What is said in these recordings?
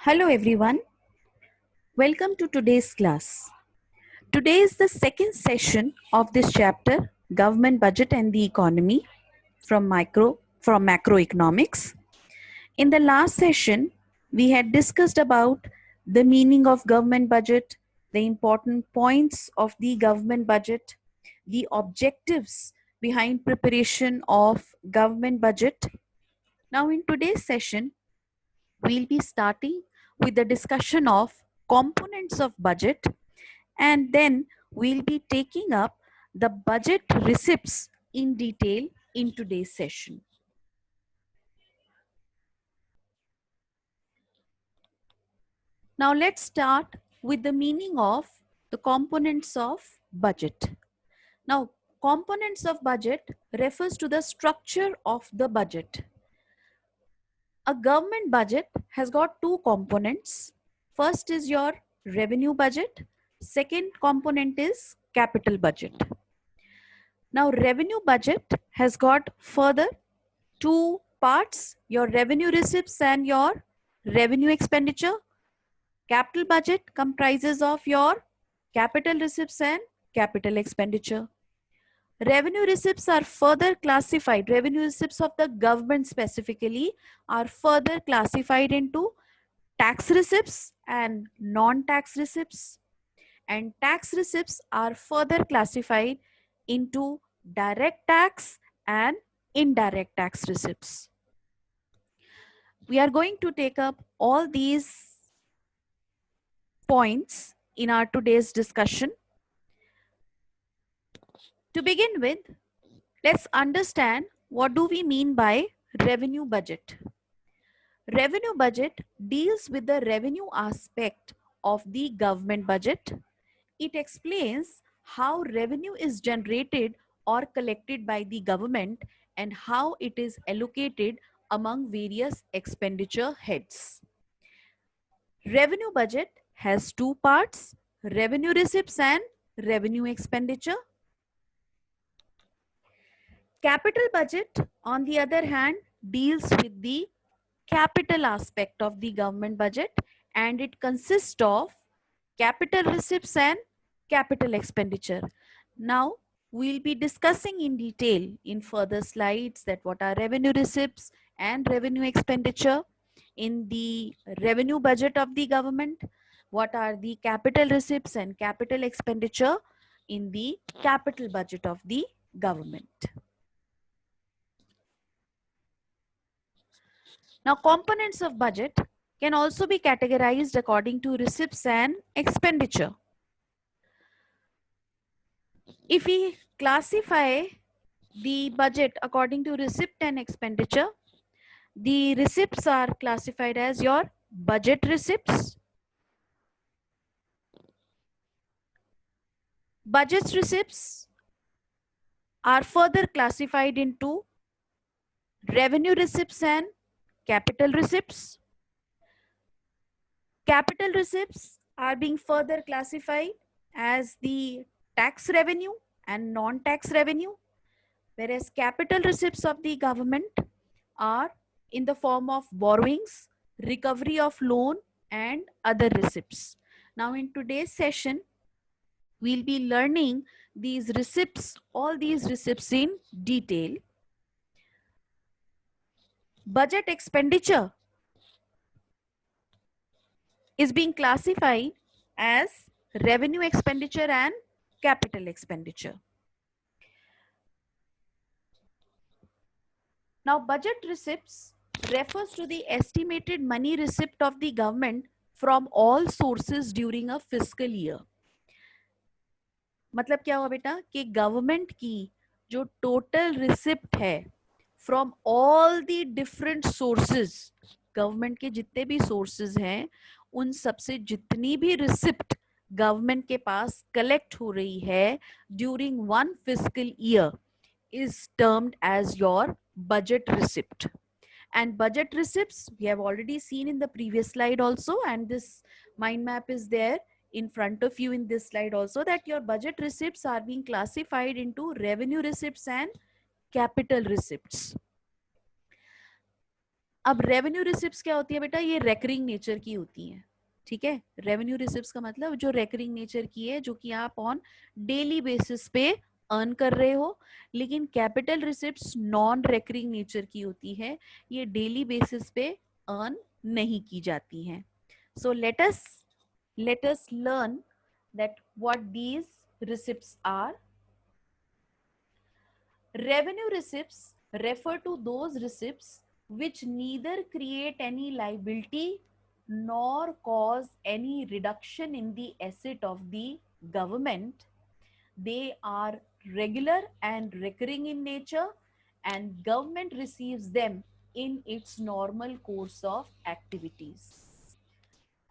Hello everyone, welcome to today's class. Today is the second session of this chapter, Government Budget and the Economy from macroeconomics. In the last session, we had discussed about the meaning of government budget, the important points of the government budget, the objectives behind preparation of government budget. Now in today's session, we'll be starting with the discussion of components of budget, and then we'll be taking up the budget receipts in detail in today's session. Now let's start with the meaning of the components of budget. Now, components of budget refers to the structure of the budget. A government budget has got two components. First is your revenue budget. Second component is capital budget. Now, revenue budget has got further two parts, your revenue receipts and your revenue expenditure. Capital budget comprises of your capital receipts and capital expenditure. Revenue receipts are further classified, revenue receipts of the government specifically are further classified into tax receipts and non-tax receipts. And tax receipts are further classified into direct tax and indirect tax receipts. We are going to take up all these points in our today's discussion. To begin with, let's understand what do we mean by revenue budget. Revenue budget deals with the revenue aspect of the government budget. It explains how revenue is generated or collected by the government and how it is allocated among various expenditure heads. Revenue budget has two parts, revenue receipts and revenue expenditure. Capital budget, on the other hand, deals with the capital aspect of the government budget, and it consists of capital receipts and capital expenditure. Now, we'll be discussing in detail in further slides that what are revenue receipts and revenue expenditure in the revenue budget of the government, what are the capital receipts and capital expenditure in the capital budget of the government. Now, components of budget can also be categorized according to receipts and expenditure. If we classify the budget according to receipt and expenditure, the receipts are classified as your budget receipts. Budget receipts are further classified into revenue receipts and capital receipts. Capital receipts are being further classified as the tax revenue and non-tax revenue, whereas capital receipts of the government are in the form of borrowings, recovery of loan and other receipts. Now in today's session, we'll be learning these receipts, all these receipts in detail. Budget expenditure is being classified as revenue expenditure and capital expenditure. Now, budget receipts refers to the estimated money receipt of the government from all sources during a fiscal year. मतलब क्या हुआ बेटा कि government की जो total receipt है from all the different sources, government के जितने भी सोर्सेज हैं उन सबसे जितनी भी रिसिप्ट गवर्नमेंट के पास कलेक्ट हो रही है during one fiscal year is termed as your budget receipt. And budget receipts we have already seen in the previous slide also, and this mind map is there in front of you in this slide also, that your budget receipts are being classified into revenue receipts and capital receipts. अब revenue receipts क्या होती है बेटा, ये recurring nature की होती हैं, ठीक है। रेवेन्यू रिसिप्ट्स का मतलब जो रेकरिंग नेचर की है, जो कि आप ऑन डेली बेसिस पे अर्न कर रहे हो। लेकिन capital receipts non recurring nature की होती है, ये डेली बेसिस पे अर्न नहीं की जाती हैं। सो let us learn that what these receipts are. Revenue receipts refer to those receipts which neither create any liability nor cause any reduction in the asset of the government. They are regular and recurring in nature, and government receives them in its normal course of activities.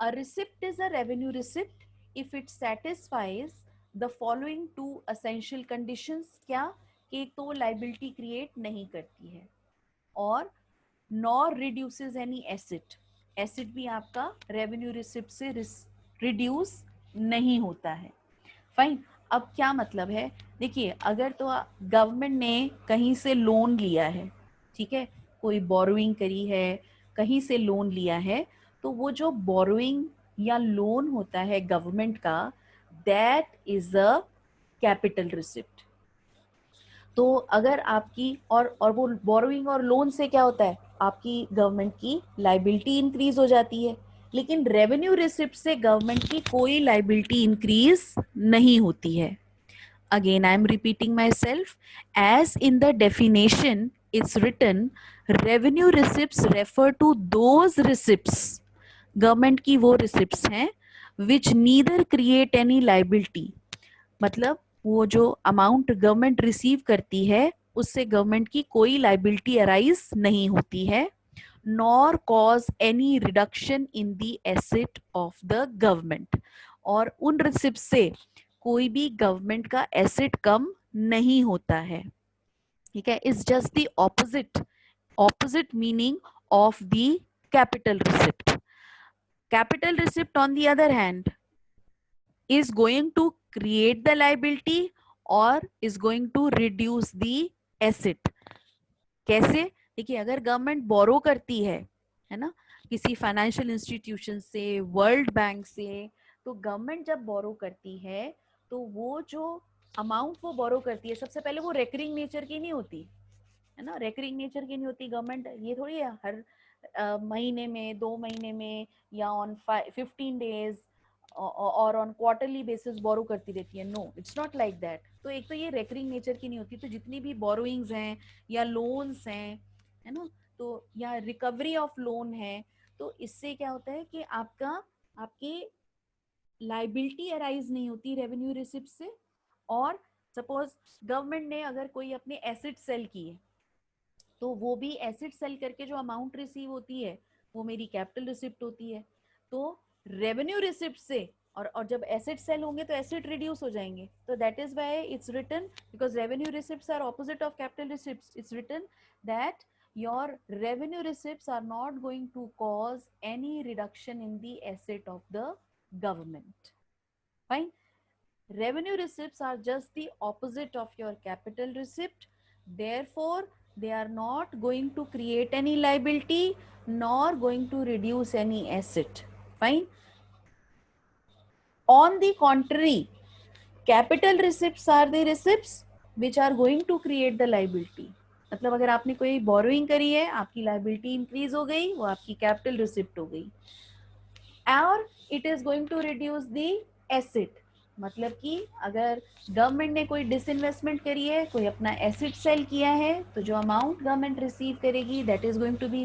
A receipt is a revenue receipt if it satisfies the following two essential conditions. क्या कि एक तो liability create नहीं करती है और nor reduces any asset. Asset भी आपका revenue receipt से reduce नहीं होता है. फाइन. अब क्या मतलब है, देखिए अगर तो गवर्नमेंट ने कहीं से लोन लिया है, ठीक है, कोई बोरोइंग करी है, कहीं से लोन लिया है, तो वो जो बोरोइंग या लोन होता है गवर्नमेंट का, that is a capital receipt. तो अगर आपकी और वो बोरोइंग और लोन से क्या होता है, आपकी गवर्नमेंट की लाइबिलिटी इंक्रीज हो जाती है. लेकिन रेवेन्यू रिसिप्ट से गवर्नमेंट की कोई लाइबिलिटी इंक्रीज नहीं होती है. Again, I am repeating myself. As in the definition, it's written, revenue receipts refer to those receipts. Government की वो receipts हैं which neither create any liability. मतलब वो जो अमाउंट गवर्नमेंट रिसीव करती है उससे गवर्नमेंट की कोई लाइबिलिटी अराइज नहीं होती है, nor cause any reduction in the asset of the government. और उन रिसिप्ट से कोई भी गवर्नमेंट का एसेट कम नहीं होता है, ठीक है. Is just the opposite meaning of the capital receipt. Capital receipt on the other hand is going to create the liability or is going to reduce the asset. कैसे, देखिए अगर गवर्नमेंट बोरो करती है ना, किसी फाइनेंशियल इंस्टीट्यूशन से, world bank से, तो गवर्नमेंट जब बोरो करती है तो वो जो अमाउंट वो बोरो करती है, सबसे पहले वो रेकरिंग नेचर की नहीं होती है ना, रेकरिंग नेचर की नहीं होती. गवर्नमेंट ये थोड़ी है हर महीने में, 2 महीने में, या ऑन 15 days और ऑन क्वार्टरली बेसिस बोरो करती रहती है. No, it's not like that. तो एक तो ये रेकरिंग नेचर की नहीं होती. तो जितनी भी बोरोइंग्स हैं या लोन्स हैं, है ना, तो या रिकवरी ऑफ लोन है, तो इससे क्या होता है कि आपकी लाइबिलिटी अराइज नहीं होती रेवेन्यू रिसिप्ट से. और सपोज गवर्नमेंट ने अगर कोई अपने एसेट सेल की है, तो वो भी एसेट सेल करके जो अमाउंट रिसीव होती है वो मेरी कैपिटल रिसिप्ट होती है. तो रेवेन्यू रिसिप्ट से और जब एसेट सेल होंगे तो एसेट रिड्यूस हो जाएंगे. तो that is why it's written, because revenue receipts are opposite of capital receipts, it's written that your revenue receipts are not going to cause any reduction in the asset of the government. Fine. Revenue receipts are just the opposite of your capital receipt. Therefore, they are not going to create any liability nor going to reduce any asset. Fine. On the contrary, capital receipts are the receipts which are going to create the liability. मतलब अगर आपने कोई borrowing करी है, आपकी liability increase हो गई, वो आपकी कैपिटल रिसिप्ट हो गई. और it is going to reduce the asset. मतलब कि अगर गवर्नमेंट ने कोई डिसइन्वेस्टमेंट करी है, कोई अपना एसेट सेल किया है, तो जो अमाउंट गवर्नमेंट रिसीव करेगी that is going to be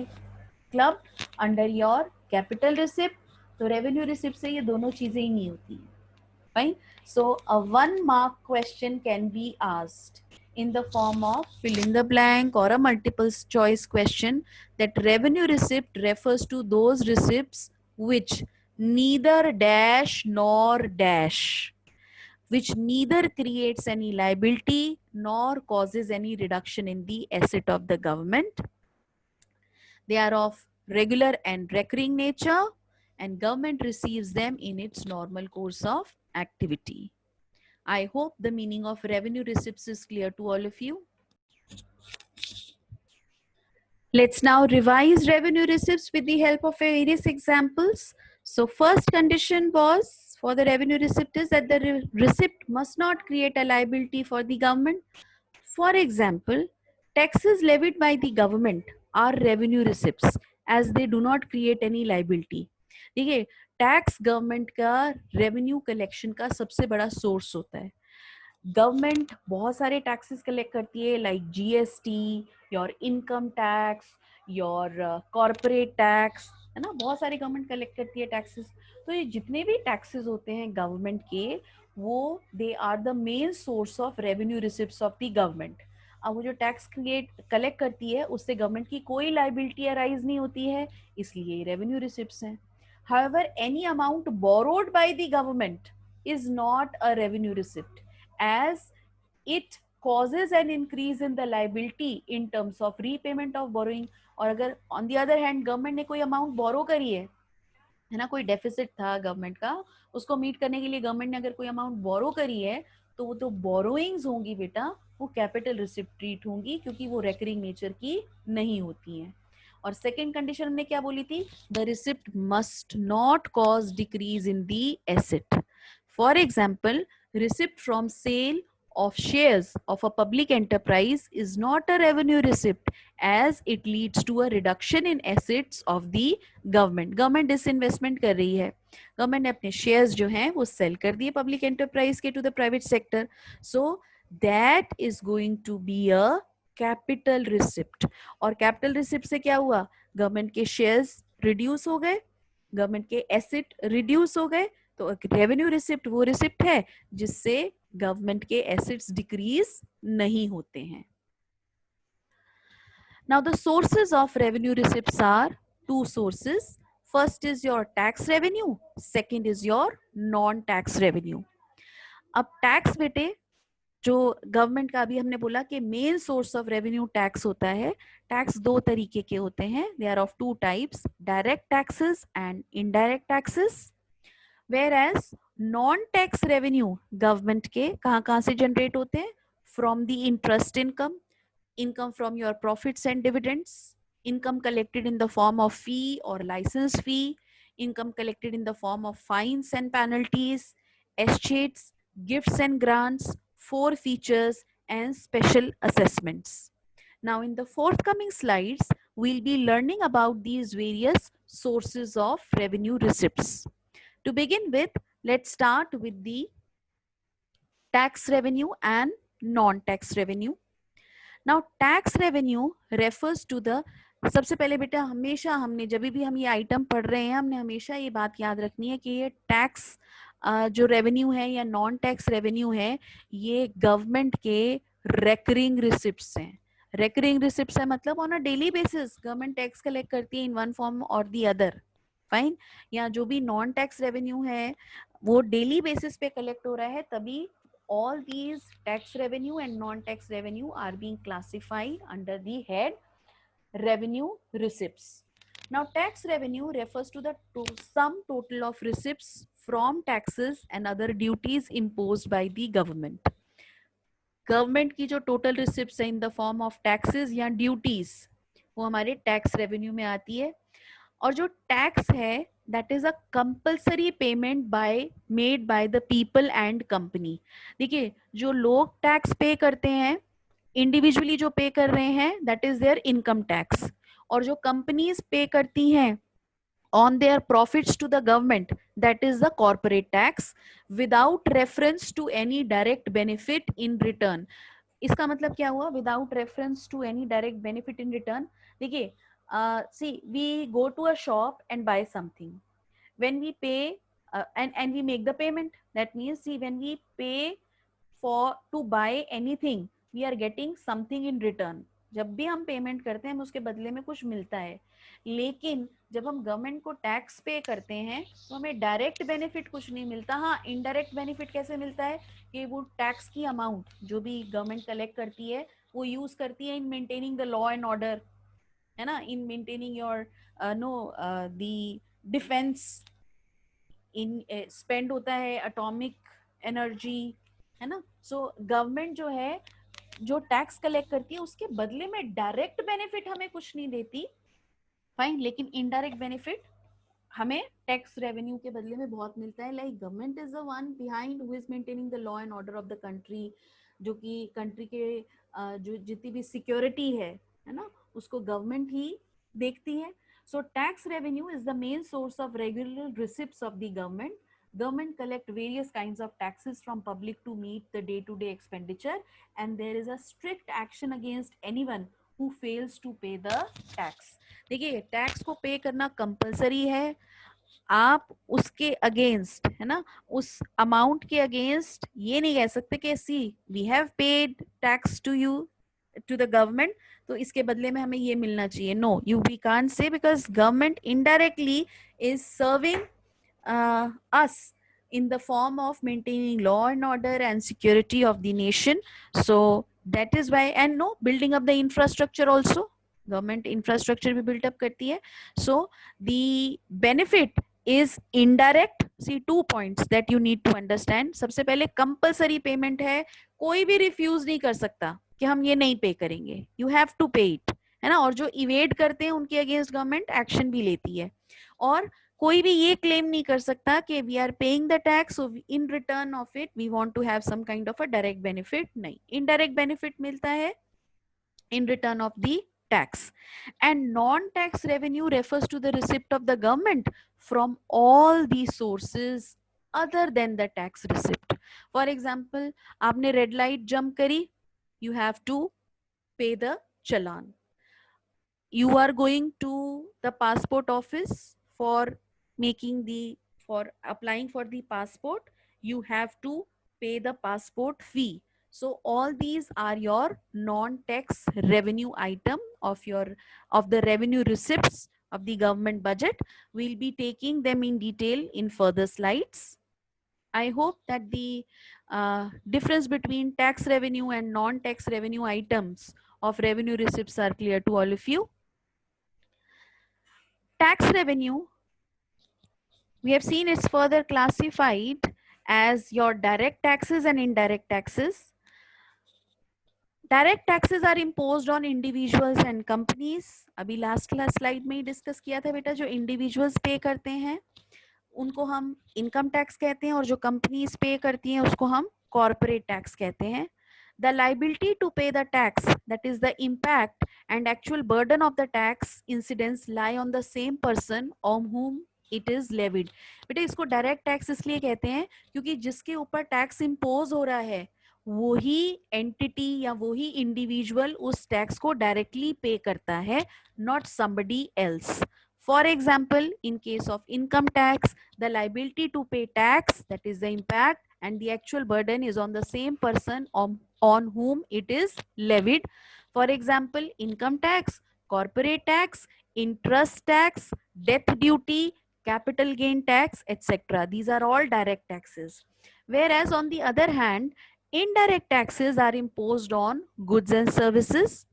club under your capital receipt. तो रेवेन्यू रिसिप्ट से ये दोनों चीजें ही नहीं होती है. Fine. So a 1 mark question can be asked in the form of fill in the blank or a multiple choice question, that revenue receipt refers to those receipts which neither dash nor dash, which neither creates any liability nor causes any reduction in the asset of the government. They are of regular and recurring nature, and government receives them in its normal course of activity. I hope the meaning of revenue receipts is clear to all of you. Let's now revise revenue receipts with the help of various examples. So first condition was for the revenue receipt is that the receipt must not create a liability for the government. For example, taxes levied by the government are revenue receipts as they do not create any liability. देखिए, tax government का revenue collection का सबसे बड़ा source होता है. Government बहुत सारे taxes collect करती है like GST, your income tax, your corporate tax, है ना. बहुत सारी गवर्नमेंट कलेक्ट करती है टैक्सेस. तो ये जितने भी टैक्सेस होते हैं गवर्नमेंट के, वो they are the main source of revenue receipts of the government. अब वो जो टैक्स कलेक्ट करती है उससे गवर्नमेंट की कोई लाइबिलिटी अराइज नहीं होती है, इसलिए रेवेन्यू रिसिप्ट्स हैं. However, any amount borrowed by the government is not a revenue receipt as it causes an increase in the liability in terms of repayment of borrowing. और अगर on the other hand government ने कोई amount borrow करी है ना, कोई deficit था government का, उसको मीट करने के लिए गवर्नमेंट ने अगर कोई अमाउंट बोरो करी है, तो वो तो बोरोइंग्स होंगी बेटा, वो कैपिटल रिसिप्ट ट्रीट होंगी क्योंकि वो रेकरिंग नेचर की नहीं होती हैं. और सेकेंड कंडीशन हमने क्या बोली थी, the receipt must not cause decrease in the asset. For example, receipt from sale of shares of a public enterprise is not a revenue receipt as it leads to a reduction in assets of the government. Government disinvestment कर रही है, government ने अपने shares जो हैं वो sell कर दिए पब्लिक एंटरप्राइज के to the private sector. So that is going to be a capital receipt. और कैपिटल रिसिप्ट से क्या हुआ, गवर्नमेंट के शेयर्स रिड्यूस हो गए, गवर्नमेंट के एसेट रिड्यूस हो गए. तो रेवेन्यू रिसिप्ट वो रिसिप्ट है जिससे गवर्नमेंट के एसेट्स डिक्रीज नहीं होते हैं. Now the sources of revenue receipts are two sources. First is your tax revenue, second is your non-tax revenue. अब टैक्स बेटे, जो गवर्नमेंट का अभी हमने बोला कि main source of revenue tax होता है. टैक्स दो तरीके के होते हैं, they are of two types, direct taxes and indirect taxes. Whereas non-tax revenue government के कहाँ से जनरेट होते हैं, from the interest income, income from your profits and dividends, income collected in the form of fee or license fee, income collected in the form of fines and penalties, escheats, gifts and grants, forfeitures and special assessments. Now in the forthcoming slides, we'll be learning about these various sources of revenue receipts. To begin with, let's start with the tax revenue and non-tax revenue. Now tax revenue refers to the, सबसे पहले बेटा हमेशा हमने जब भी हम ये item पढ़ रहे हैं हमने हमेशा ये बात याद रखनी है कि ये टैक्स जो रेवेन्यू है या नॉन टैक्स रेवेन्यू है, ये गवर्नमेंट के रेकरिंग रिसिप्ट्स हैं. रेकरिंग रिसिप्ट्स है मतलब on a daily basis government tax collect करती है इन वन फॉर्म और दी अदर. फाइन. या जो भी नॉन टैक्स रेवेन्यू है वो डेली बेसिस पे कलेक्ट हो रहा है, तभी all these tax revenue and non-tax revenue are being classified under the head revenue receipts. Now tax revenue refers to the sum total of receipts from taxes and other duties imposed by the government. Government की जो total receipts है इन the form of taxes या duties, वो हमारे tax revenue में आती है. और जो टैक्स है that is a compulsory payment by made by the people and company. देखिए, जो लोग टैक्स पे करते हैं इंडिविजुअली जो पे कर रहे हैं that is there income tax, और जो कंपनीज पे करती हैं on their profits to the government, that is the corporate tax, without reference to any direct benefit in return. इसका मतलब क्या हुआ, without reference to any direct benefit in return. देखिए, see we go to a shop and buy something, when we pay and we make the payment, that means see when we pay for to buy anything we are getting something in return. जब भी हम payment करते हैं हमें उसके बदले में कुछ मिलता है. लेकिन जब हम गवर्नमेंट को टैक्स पे करते हैं तो हमें डायरेक्ट बेनिफिट कुछ नहीं मिलता. हाँ, इनडायरेक्ट बेनिफिट कैसे मिलता है कि वो टैक्स की अमाउंट जो भी गवर्नमेंट कलेक्ट करती है वो यूज करती है in maintaining the law and order, है ना, in maintaining your know the defence, in spend होता है एटॉमिक एनर्जी, है ना. सो गवर्नमेंट जो है जो टैक्स कलेक्ट करती है उसके बदले में डायरेक्ट बेनिफिट हमें कुछ नहीं देती, फाइन, लेकिन इनडायरेक्ट बेनिफिट हमें टैक्स रेवेन्यू के बदले में बहुत मिलता है. Like government is the one behind who is maintaining the law and order of the country, जो कि कंट्री के जो जितनी भी सिक्योरिटी है ना, उसको गवर्नमेंट ही देखती है. So tax revenue is the main source of regular receipts of the government. Government collect various kinds of taxes from public to meet the day-to-day expenditure, and there is a strict action against anyone who fails to pay the tax. देखिए, tax को पे करना compulsory है. आप उसके against, है ना, उस अमाउंट के अगेंस्ट ये नहीं कह सकते कि see we have paid tax to you, to the government, तो इसके बदले में हमें ये मिलना चाहिए. No, you we can't say, because government indirectly is serving us in the form of maintaining law and order and security of the nation. So that is why, and no, building up the infrastructure also, government infrastructure bhi built up karti hai. So the benefit is indirect. See, 2 points that you need to understand. सबसे पहले compulsory payment है, कोई भी refuse नहीं कर सकता कि हम ये नहीं पे करेंगे. You have to pay it, है ना. और जो evade करते हैं उनके against government action भी लेती है. और कोई भी ये क्लेम नहीं कर सकता कि we are paying the tax, so in return of it we want to have some kind of a direct benefit. नहीं, इनडायरेक्ट बेनिफिट मिलता है in return of the tax. And non-tax revenue refers to the receipt of the government from all the sources other than the tax receipt. For example, आपने red light jump करी, you have to pay the challan. You are going to the passport office for making the, for applying for the passport, you have to pay the passport fee. So all these are your non-tax revenue item of your, of the revenue receipts of the government budget. We'll be taking them in detail in further slides. I hope that the difference between tax revenue and non-tax revenue items of revenue receipts are clear to all of you. Tax revenue, we have seen, it's further classified as your direct taxes and indirect taxes. Direct taxes are imposed on individuals and companies. अभी last class slide में ही discuss किया था बेटा, जो individuals pay करते हैं उनको हम income tax कहते हैं, और जो companies pay करती हैं उसको हम corporate tax कहते हैं. The liability to pay the tax, that is the impact and actual burden of the tax incidence, lie on the same person on whom it is levied. बेटा, इसको direct tax इसलिए कहते हैं क्योंकि जिसके ऊपर tax impose हो रहा है वही एंटिटी या वही इंडिविजुअल उस टैक्स को डायरेक्टली पे करता है, not somebody else. For example, in case of income tax, the liability to pay tax, that is the impact, and the actual burden is on the same person on whom it is levied. For example, income tax, corporate tax, interest tax, death duty, capital gain tax, etc. These are all direct taxes. Whereas on the other hand, indirect taxes are imposed on goods and services.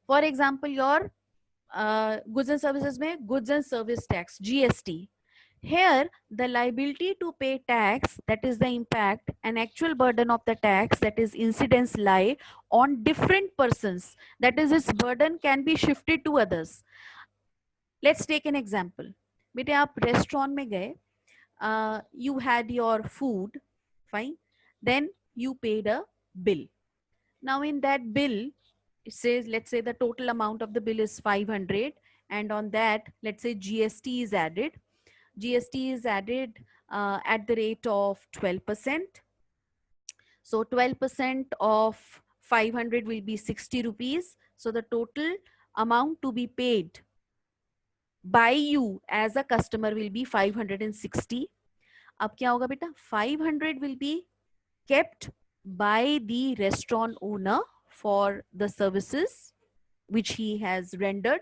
For example, your goods and services में goods and service tax, GST. Here, the liability to pay tax, that is the impact, and actual burden of the tax, that is incidence, lie on different persons. That is, its burden can be shifted to others. Let's take an example. बेटे, आप restaurant में गए, you had your food, fine. Then you paid a bill. Now in that bill, it says, let's say the total amount of the bill is 500, and on that, let's say GST is added. GST is added at the rate of 12%. So 12% of 500 will be 60 rupees. So the total amount to be paid by you as a customer will be 560. अब क्या होगा बेटा, 500 will be kept by the restaurant owner for the services which he has rendered,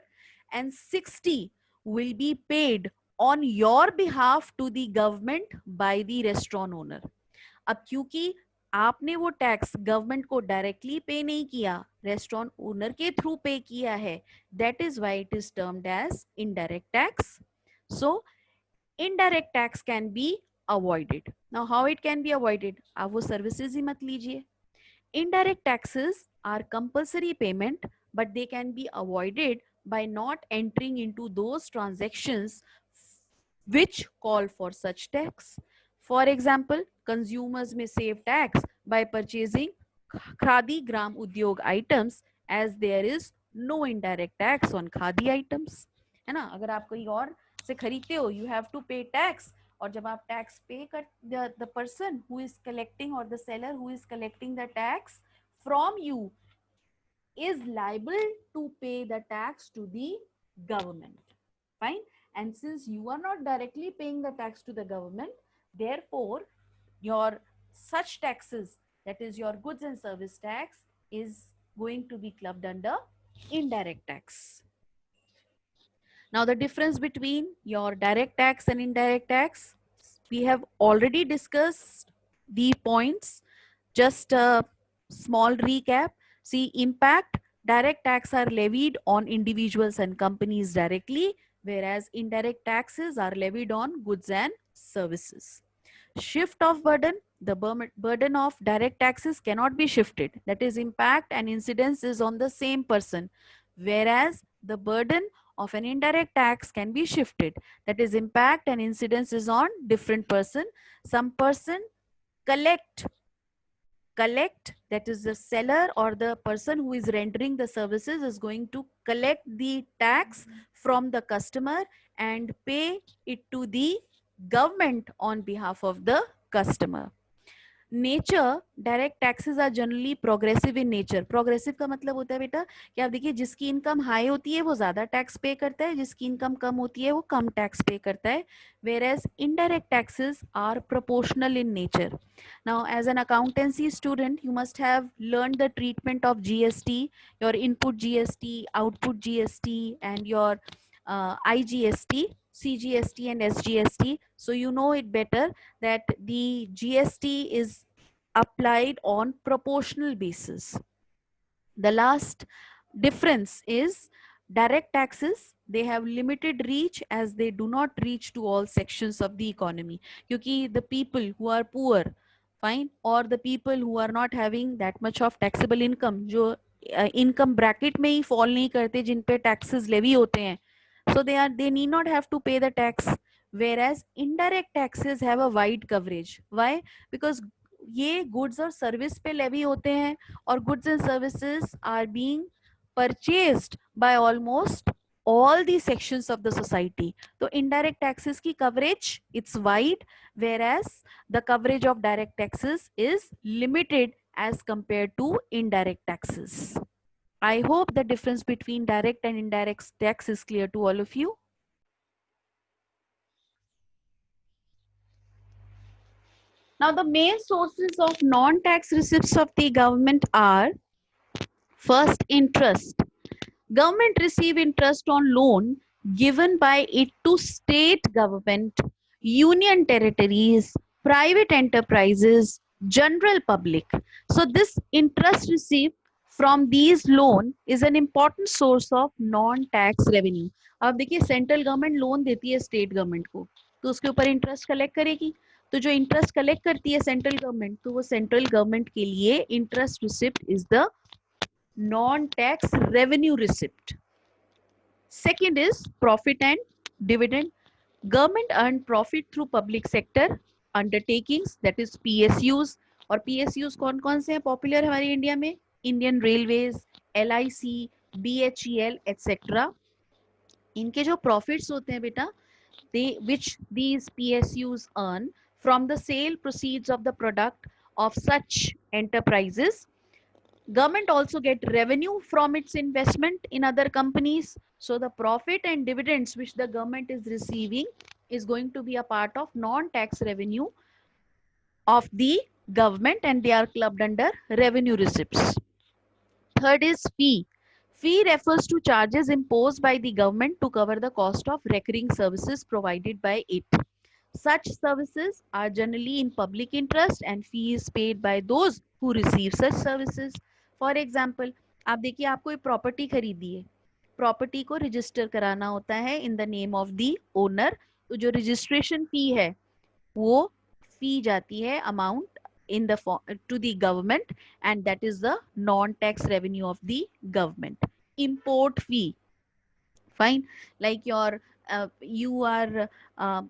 and 60 will be paid on your behalf to the government by the restaurant owner. अब क्योंकि आपने वो tax government को directly pay नहीं किया, restaurant owner के through pay किया है, that is why it is termed as indirect tax. So indirect tax can be avoided. Now how it can be avoided, आप वो सर्विसेज ही मत लीजिए. Indirect taxes are compulsory payment, but they can be avoided by not entering into those transactions which call for such tax. For example, consumers may save tax by purchasing Khadi Gram Udyog items as there is no indirect tax on khadi items. है ना, अगर आप कहीं और से खरीदते हो, you have to pay tax. और जब आप टैक्स पे कर, the person who is collecting or the seller who is collecting the tax from you is liable to pay the tax to the government. Fine. And since you are not directly paying the tax to the government, therefore your such taxes, that is your goods and service tax, is going to be clubbed under indirect tax. Now the difference between your direct tax and indirect tax, we have already discussed the points. Just a small recap. See, impact: direct tax are levied on individuals and companies directly, whereas indirect taxes are levied on goods and services. Shift of burden: the burden of direct taxes cannot be shifted. That is, impact and incidence is on the same person, whereas the burden of an indirect tax can be shifted. That is, impact and incidence is on different person. Some person collect, that is the seller or the person who is rendering the services is going to collect the tax from the customer and pay it to the government on behalf of the customer. Nature: direct taxes are generally progressive in nature. Progressive का मतलब होता है बेटा कि आप देखिए, जिसकी income high होती है वो ज्यादा टैक्स पे करता है, जिसकी इनकम कम होती है वो कम टैक्स पे करता है. whereas indirect taxes are proportional in nature. Now as an accountancy student, you must have learned the treatment of GST, your input GST, output GST, and your IGST, CGST and SGST. So you know it better that the GST is applied on proportional basis. The last difference is direct taxes, they have limited reach as they do not reach to all sections of the economy. क्योंकि the people who are poor, fine, or the people who are not having that much of taxable income, जो income bracket में ही fall नहीं करते, जिन पे taxes levy होते हैं, so they need not have to pay the tax. Whereas indirect taxes have a wide coverage. Why? Because ये goods और service पे levy होते हैं, और goods and services are being purchased by almost all the sections of the society. So indirect taxes की coverage, it's wide, whereas the coverage of direct taxes is limited as compared to indirect taxes. I hope the difference between direct and indirect tax is clear to all of you. Now the main sources of non-tax receipts of the government are: first, interest. Government receive interest on loan given by it to state government, union territories, private enterprises, general public. So this interest received from these loan is an important source of non-tax revenue. अब देखिए, central government loan देती है state government को, तो उसके ऊपर interest collect करेगी. तो जो इंटरेस्ट कलेक्ट करती है सेंट्रल गवर्नमेंट, तो वो सेंट्रल गवर्नमेंट के लिए interest receipt is the non-tax revenue receipt. Second is profit and dividend. Government earned profit through public sector undertakings, that is PSUs. और PSUs कौन कौन से हैं पॉपुलर हमारे इंडिया में? Indian railways, LIC, BHEL etc. इनके जो प्रॉफिट्स होते हैं बेटा, which these PSUs earn from the sale proceeds of the product of such enterprises. Government also get revenue from its investment in other companies. So the profit and dividends which the government is receiving is going to be a part of non-tax revenue of the government, and they are clubbed under revenue receipts. Third is fee. Fee refers to charges imposed by the government to cover the cost of recurring services provided by it. Such services are generally in public interest and fee is paid by those who receive such services. For example, आप देखिए, आप कोई property खरीदी है, property को register कराना होता है in the name of the owner. तो जो रजिस्ट्रेशन फी है वो फी जाती है amount in the to the government, and that is the non-tax revenue of the government. Import fee, fine, like your you are uh,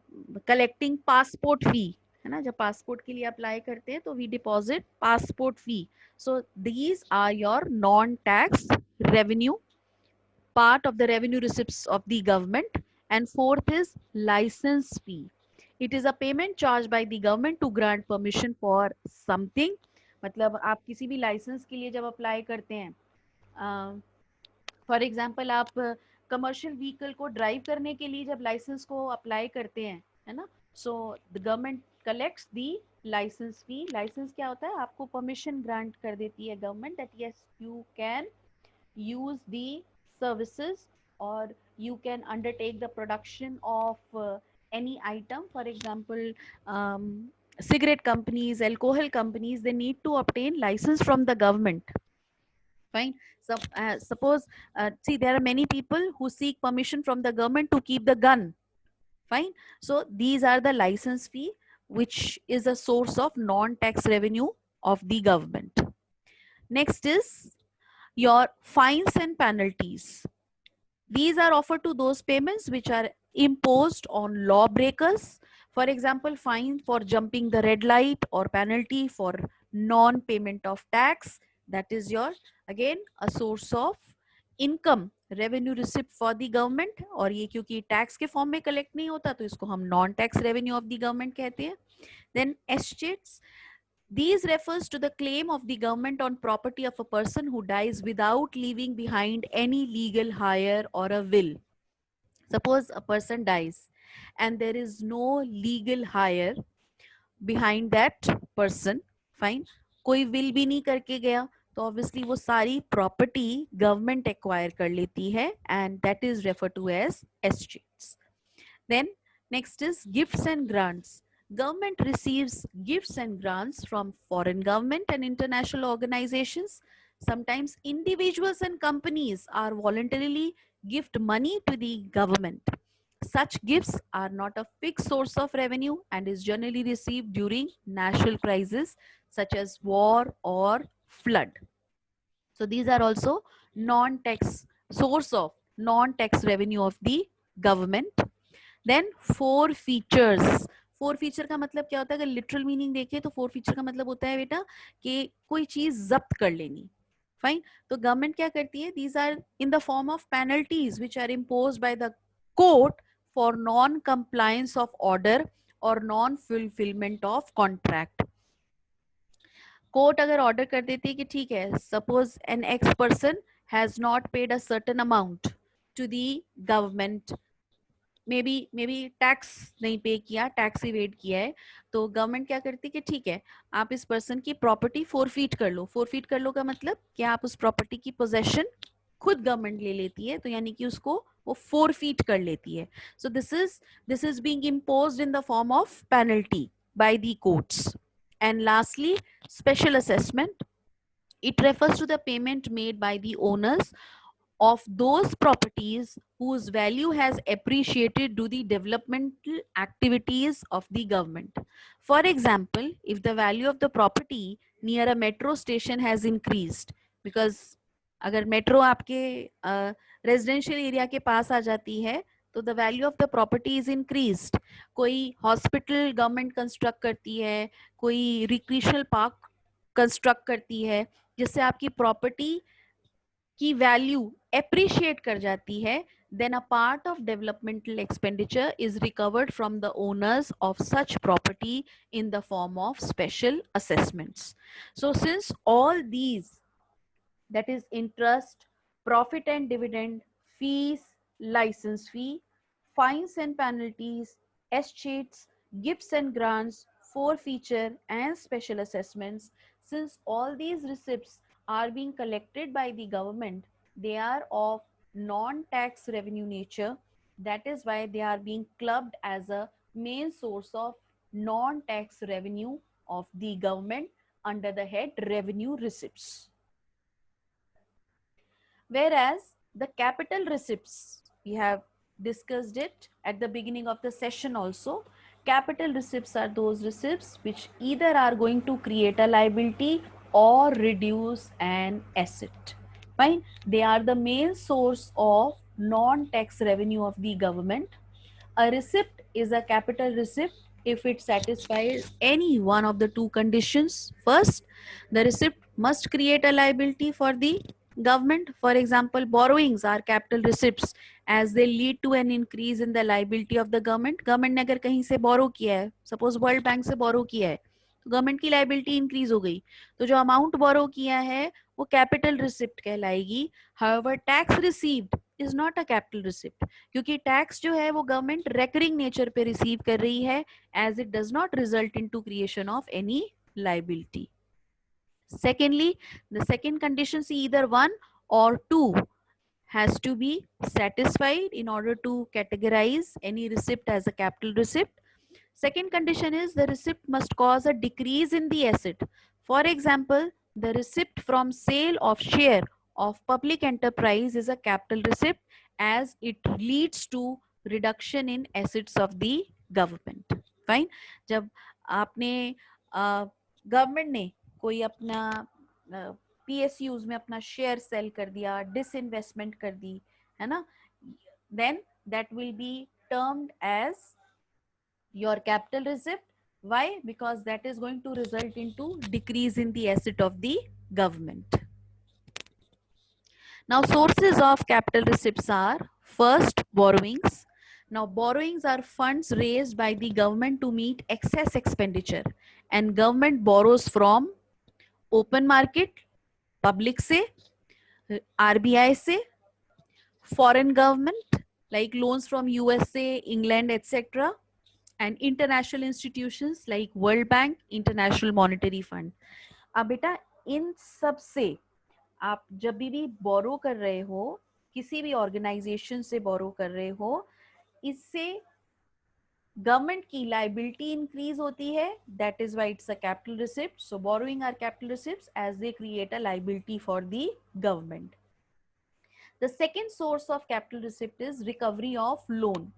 collecting passport fee, है ना, जब passport के लिए अप्लाई करते हैं तो we deposit passport fee. So these are your non tax revenue, part of the revenue receipts of the government. And fourth is license fee. It is a payment charged by the government to grant permission for something. मतलब आप किसी भी licence के लिए जब apply करते हैं, for example आप कमर्शियल व्हीकल को ड्राइव करने के लिए जब लाइसेंस को अप्लाई करते हैं, है ना, so the government collects the licence fee. Licence क्या होता है, आपको परमिशन ग्रांट कर देती है government that yes you can use the services, or you can undertake the production of any item. For example, um, cigarette companies, alcohol companies, they need to obtain license from the government, fine. So suppose see, there are many people who seek permission from the government to keep the gun, fine. So these are the license fee, which is a source of non-tax revenue of the government. Next is your fines and penalties. These are offered to those payments which are imposed on lawbreakers. For example, fine for jumping the red light, or penalty for non-payment of tax. That is your, again, a source of income, revenue receipt for the government. और ये क्योंकि tax के form में collect नहीं होता तो इसको हम non-tax revenue of the government कहते हैं. Then estates. These refers to the claim of the government on property of a person who dies without leaving behind any legal hire or a will. Suppose a person dies and there is no legal hire behind that person, fine. कोई will भी नहीं करके गया, तो obviously वो सारी property government acquire कर लेती है, and that is referred to as estates. Then next is gifts and grants. Government receives gifts and grants from foreign government and international organizations. Sometimes individuals and companies are voluntarily gift money to the government. Such gifts are not a fixed source of revenue and is generally received during national crises such as war or flood. So these are also non-tax source of non-tax revenue of the government. Then four features. Four feature का मतलब क्या होता है, अगर literal meaning देखें तो four feature का मतलब होता है बेटा कि कोई चीज जब्त कर लेनी, फाइन. तो गवर्नमेंट क्या करती है, these are in the form of penalties which are impose by the court for non compliance of order और non fulfilment of contract. Court अगर ऑर्डर कर देती है कि ठीक है, suppose an X person has not paid a certain amount to the government, may be tax नहीं pay किया, टैक्स इवेड किया है, तो गवर्नमेंट क्या करती है कि ठीक है, आप इस पर्सन की प्रॉपर्टी फोरफीट कर लो. फोरफीट कर लो का मतलब कि आप उस प्रॉपर्टी की पोजेशन खुद गवर्नमेंट ले लेती है, तो यानी कि उसको वो फोरफीट कर लेती है. So this is being imposed in the form of penalty by the courts. And lastly, special assessment. It refers to the payment made by the owners of those properties whose value has appreciated due to the developmental activities of the government. For example, if the value of the property near a metro station has increased, because अगर metro आपके residential area के पास आ जाती है तो the value of the property is increased. कोई hospital government construct करती है, कोई रिक्रिएशनल पार्क कंस्ट्रक्ट करती है, जिससे आपकी प्रॉपर्टी की वैल्यू एप्रिशिएट कर जाती है, then a part of developmental expenditure is recovered from the owners of such property in the form of special assessments. So since all these, that is interest, profit and dividend, fees, license fee, fines and penalties, estates, gifts and grants, forfeiture and special assessments, since all these receipts are being collected by the government, they are of non-tax revenue nature. That is why they are being clubbed as a main source of non-tax revenue of the government under the head revenue receipts. Whereas the capital receipts, we have discussed it at the beginning of the session also. Capital receipts are those receipts which either are going to create a liability or reduce an asset. Fine. They are the main source of non-tax revenue of the government. A receipt is a capital receipt if it satisfies any one of the two conditions. First, the receipt must create a liability for the government. For example, borrowings are capital receipts as they lead to an increase in the liability of the government. Government ने अगर कहीं से बोरो किया है, suppose world bank से बोरो किया है, तो गवर्नमेंट की लाइबिलिटी इंक्रीज हो गई, तो जो अमाउंट बोरो किया है वो कैपिटल रिसिप्ट कहलाएगी. However tax received is not a capital receipt, क्योंकि टैक्स जो है वो गवर्नमेंट रेकरिंग नेचर पे रिसीव कर रही है, as it does not result into creation of any liability. Secondly, the second condition, see either one or two has to be satisfied in order to categorize any receipt as a capital receipt. Second condition is the receipt must cause a decrease in the asset. For example, the receipt from sale of share of public enterprise is a capital receipt as it leads to reduction in assets of the government. Fine. जब आपने government ने कोई अपना PSUs में अपना share cell कर दिया, disinvestment कर दी, है ना, then that will be termed as your capital receipt. Why? Because that is going to result into decrease in the asset of the government. Now, sources of capital receipts are first borrowings. Now, borrowings are funds raised by the government to meet excess expenditure, and government borrows from open market, public से, RBI से, foreign government like loans from USA, England, etc., and international institutions like World Bank, International Monetary Fund. अब बेटा इन सब से आप जब भी बोरो कर रहे हो, किसी भी ऑर्गेनाइजेशन से बोरो कर रहे हो, इससे गवर्नमेंट की लाइबिलिटी इंक्रीज होती है. That is why it's a capital receipt. So borrowing are capital receipts as they create a liability for the government. The second source of capital receipt is recovery of loan.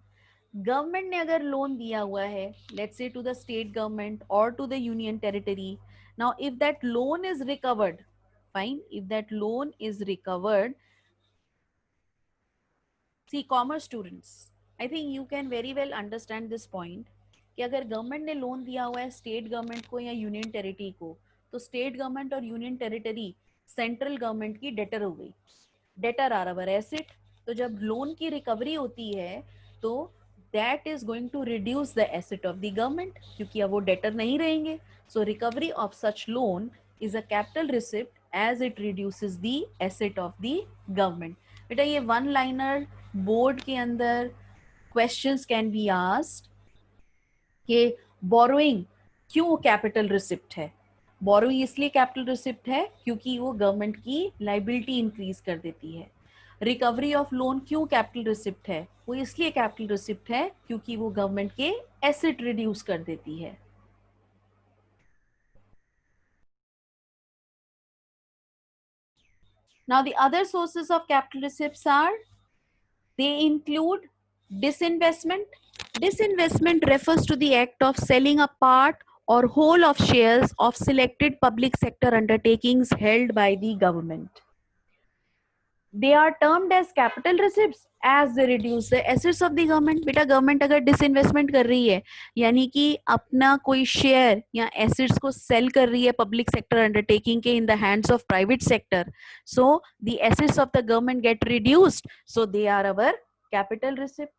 Government ने अगर loan दिया हुआ है, let's say to the state government और to the union territory, now if that loan is recovered, fine, if that loan is recovered, see commerce students, I think you can very well understand this point कि अगर government ने loan दिया हुआ है state government को या union territory को, तो स्टेट गवर्नमेंट और यूनियन टेरिटरी सेंट्रल गवर्नमेंट की डेटर हो गई. Debtor are our asset. तो जब लोन की रिकवरी होती है तो that is going to reduce the asset of the government, क्योंकि अब वो डेटर नहीं रहेंगे. So recovery of such loan is a capital receipt as it reduces the asset of the government. बेटा ये वन लाइनर बोर्ड के अंदर questions can be asked कि बोरोइंग क्यों कैपिटल रिसिप्ट है. बोरोइंग इसलिए कैपिटल रिसिप्ट है क्योंकि वो गवर्नमेंट की लाइबिलिटी इंक्रीज कर देती है. रिकवरी ऑफ लोन क्यों कैपिटल रिसिप्ट है, वो इसलिए कैपिटल रिसिप्ट है क्योंकि वो गवर्नमेंट के एसेट रिड्यूस कर देती है. Now, the other sources of capital receipts are, they include disinvestment. Disinvestment refers to the act of selling a part or whole of shares of selected public sector undertakings held by the government. They are termed as capital receipts as they reduce the assets of the government. बेटा government अगर disinvestment कर रही है, यानी कि अपना कोई share या एसेट्स को सेल कर रही है पब्लिक सेक्टर अंडरटेकिंग के in the hands of private sector, so the assets of the government get reduced, so they are our capital receipt.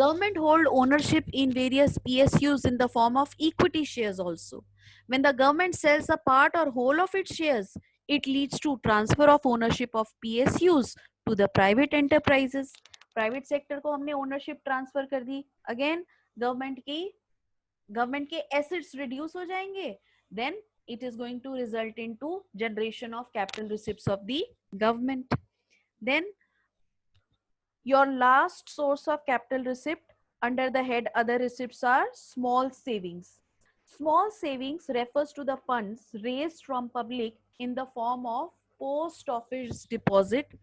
Government hold ownership in various PSUs in the form of equity shares also. When the government sells a part or whole of its shares, it leads to transfer of ownership of PSUs to the private enterprises. Private sector को हमने ownership transfer कर दी. Again, government के assets reduce हो जाएंगे. Then it is going to result into generation of capital receipts of the government. Then your last source of capital receipt under the head other receipts are small savings. Small savings refers to the funds raised from public in the form of post office deposit.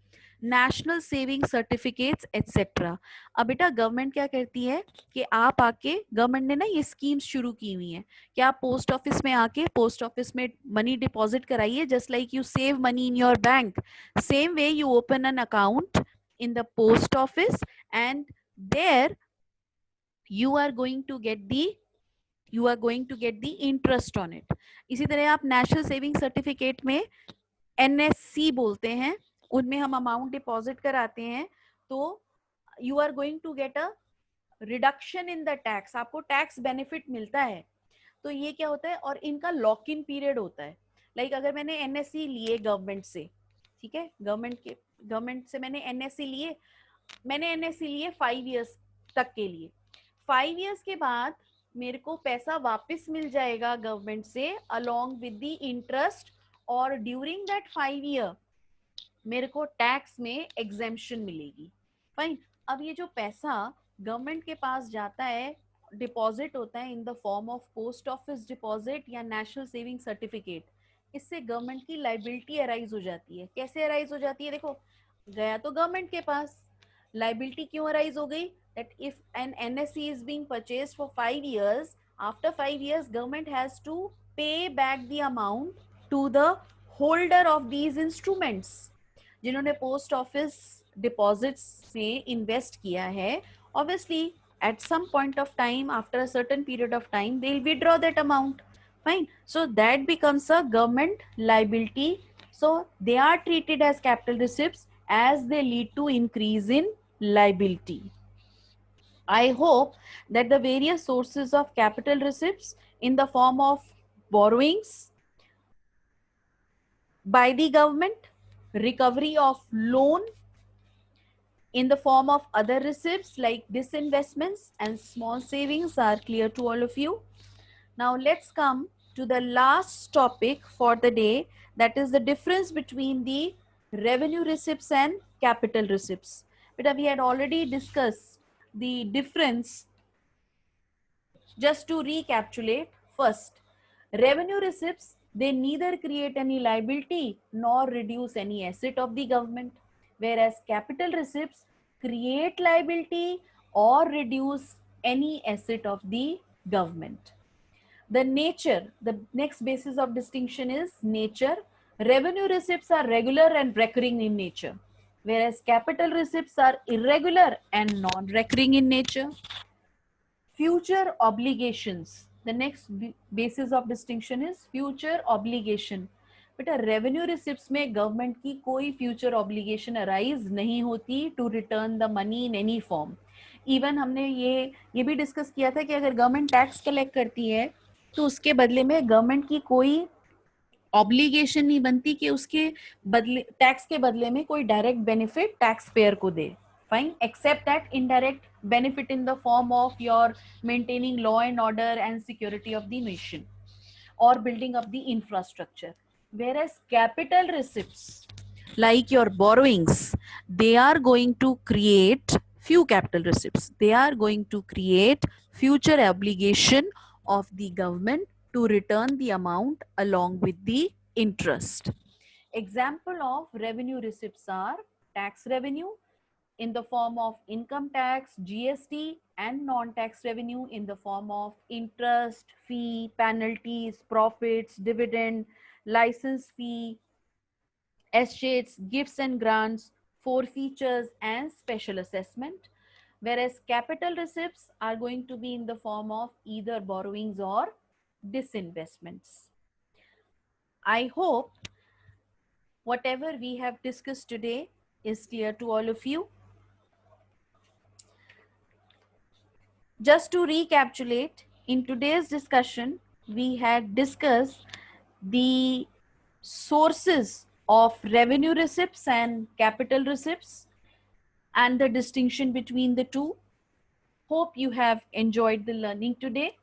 National saving certificates etcetera. अब बेटा government क्या करती है कि आप आके, government ने ना ये स्कीम्स शुरू की हुई हैं कि आप पोस्ट ऑफिस में आके पोस्ट ऑफिस में मनी डिपॉजिट कराइए, just like you save money in your bank, same way you open an account in the post office and there you are going to get the interest on it. इसी तरह आप national saving certificate में NSC बोलते हैं, उनमें हम amount deposit कराते हैं तो you are going to get a reduction in the tax, आपको टैक्स बेनिफिट मिलता है। तो ये क्या होता है, और इनका लॉक इन पीरियड होता है। लाइक अगर मैंने एनएससी लिए गवर्नमेंट से, ठीक है, गवर्नमेंट से मैंने एनएससी लिए, 5 इयर्स तक के लिए। 5 इयर्स के बाद मेरे को पैसा वापस मिल जाएगा गवर्नमेंट से अलोंग विद द इंटरेस्ट, और ड्यूरिंग दैट 5 ईयर मेरे को टैक्स में एग्जेम्पशन मिलेगी। फाइन। अब ये जो पैसा गवर्नमेंट के पास जाता है, डिपॉजिट होता है इन the form of post office deposit या नेशनल सेविंग सर्टिफिकेट, इससे गवर्नमेंट की लाइबिलिटी अराइज हो जाती है। कैसे अराइज हो जाती है, देखो गया तो गवर्नमेंट के पास, लाइबिलिटी क्यों अराइज हो गई, that if an NSE is being purchased for 5 years, after 5 years government has to pay back the amount to the holder of these instruments, जिन्होंने पोस्ट ऑफिस डिपॉजिट्स में इन्वेस्ट किया है। obviously at some point of time, after a certain period of time, they'll withdraw that amount. Fine. So that becomes a government liability. So they are treated as capital receipts as they lead to increase in liability. I hope that the various sources of capital receipts in the form of borrowings by the government, recovery of loan in the form of other receipts like disinvestments and small savings are clear to all of you. Now let's come to the last topic for the day, that is the difference between the revenue receipts and capital receipts. But we had already discussed the difference. Just to recapitulate, first, revenue receipts, they neither create any liability nor reduce any asset of the government, whereas capital receipts create liability or reduce any asset of the government. The nature, the next basis of distinction is nature. Revenue receipts are regular and recurring in nature, whereas capital receipts are irregular and non-recurring in nature. Future obligations, the next basis of distinction is future obligation. बेटा revenue receipts में government की कोई future obligation arise नहीं होती to return the money in any form. Even हमने ये भी discuss किया था कि अगर गवर्नमेंट टैक्स कलेक्ट करती है तो उसके बदले में गवर्नमेंट की कोई ऑब्लिगेशन नहीं बनती कि उसके बदले, टैक्स के बदले में कोई डायरेक्ट बेनिफिट टैक्स पेयर को दे। Fine, except that indirect benefit in the form of your maintaining law and order and security of the nation or building up the infrastructure. Whereas capital receipts, like your borrowings, they are going to create few capital receipts. They are going to create future obligation of the government to return the amount along with the interest. Example of revenue receipts are tax revenue in the form of income tax, GST, and non-tax revenue in the form of interest, fee, penalties, profits, dividend, license fee, estates, gifts and grants, forfeitures, and special assessment. Whereas capital receipts are going to be in the form of either borrowings or disinvestments. I hope whatever we have discussed today is clear to all of you. Just to recapitulate, in today's discussion, we had discussed the sources of revenue receipts and capital receipts and the distinction between the two. Hope you have enjoyed the learning today.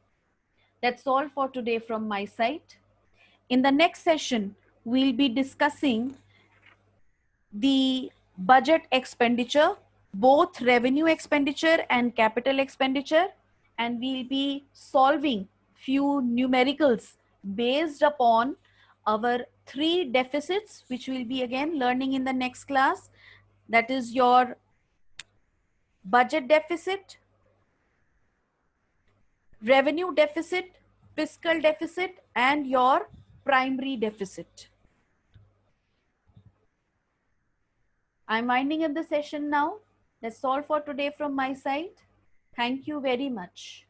That's all for today from my side. In the next session, we'll be discussing the budget expenditure, both revenue expenditure and capital expenditure, and we'll be solving few numericals based upon our 3 deficits, which we'll be again learning in the next class. That is your budget deficit, revenue deficit, fiscal deficit, and your primary deficit. I'm winding up the session now. That's all for today from my side. Thank you very much.